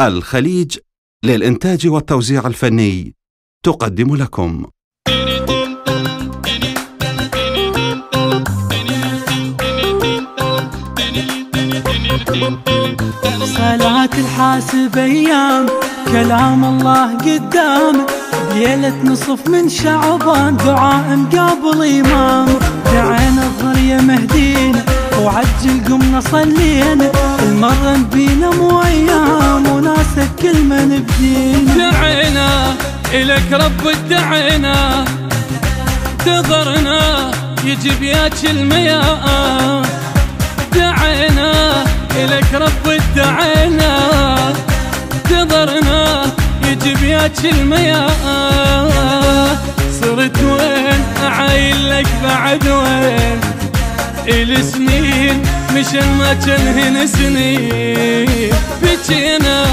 الخليج للإنتاج والتوزيع الفني تقدم لكم صلاة الحاسب أيام كلام الله قدام، ليلة نصف من شعبان دعاء مقابل إمام. دعينا اظهر يا مهدينا وعجل قمنا صلينا، المرة نبينا مو أيام وناسك كل ما نبدينا. دعينا إلك رب ادعينا، تضرنا يجيب ياك المياه. دعينا إلك رب ادعينا، تضرنا يجيب ياك المياه. صرت وين أعاين لك بعد وين، السنين مشن ما كانهن سنين. بجينا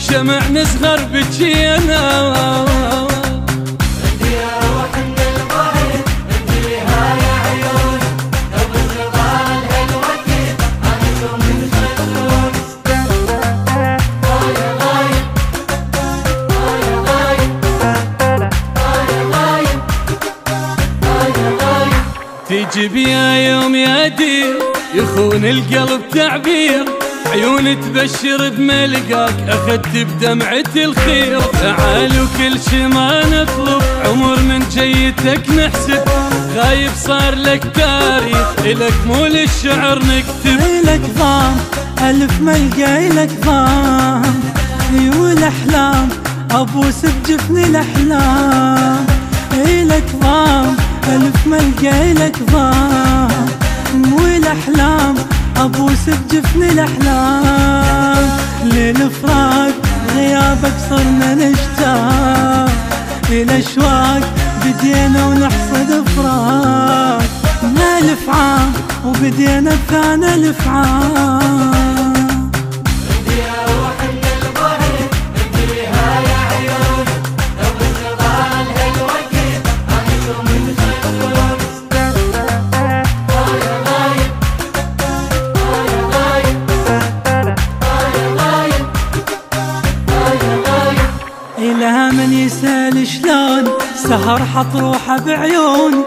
شمع نصغر بجينا، تجي بيا يوم يا دير يخون القلب تعبير، عيون تبشر بملقاك أخذت بدمعة الخير. تعال وكل شي ما نطلب عمر من جيتك نحسب، غايب صار لك تاريخ إلك مو للشعر نكتب. إلك ضام ألف ملقى إلك ضام، والأحلام أبوس بجفن الأحلام. إلك ضام ألف ملقى إلك ضام، والأحلام أبوس بجفن الأحلام. للفراق غيابك صرنا نشتاق، الأشواق بدينا ونحصد فراق. نالف عام وبدينا بثاني الافعام. إلها من يسأل شلون سهر حط روحه بعيون،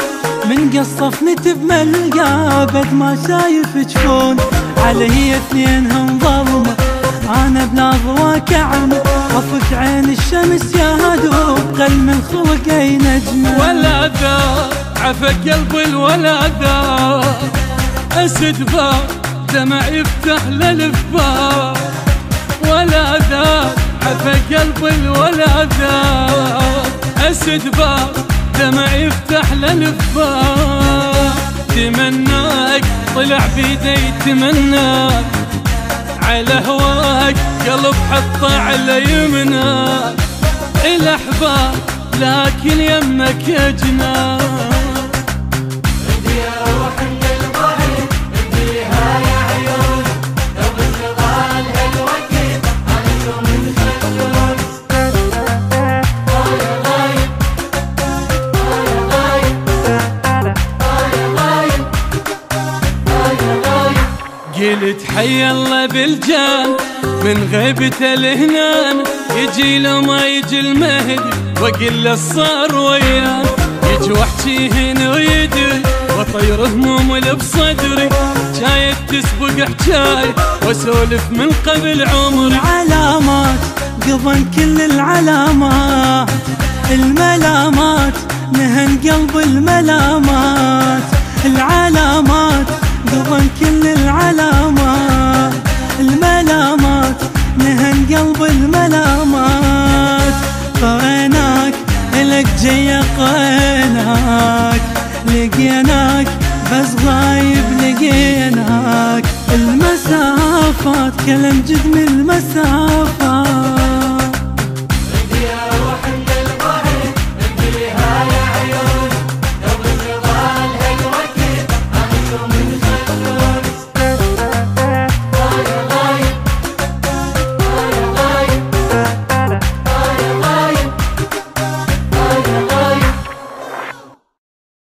من قصف نتب ملقى بد ما شايف جفون. علي اثنينهم ظلمة أنا بلا ضواك أعمى، أفك عين الشمس يا هدوب قل من خلق أي نجم. ولا ذا عفى قلب الولا ذا، أسد باب دمع يفتح للفباب. ولا ذا عفى قلب الولا ذا، أسد باب دمع يفتح للفباب. تمناك طلع بيدي تمناك، على هواك قلب حطه على يمناك. الأحباب لكن يمك يا جنان. قلت حي الله بالجان من غيبته الهنان، يجي له ما يجي المهدي واقول له صار ويان. يجي واحكي هنا ويدري وطير هموم اللي بصدري، جاية تسبق حجاي واسولف من قبل عمري. علامات قضن كل العلامات، الملامات نهن قلب الملامات. العلامات قضن كل العلامات، الملامات نهن قلب الملامات. طريناك إلك جي قيناك، لقيناك بس غايب لقيناك. المسافات كلام جد من المسافات،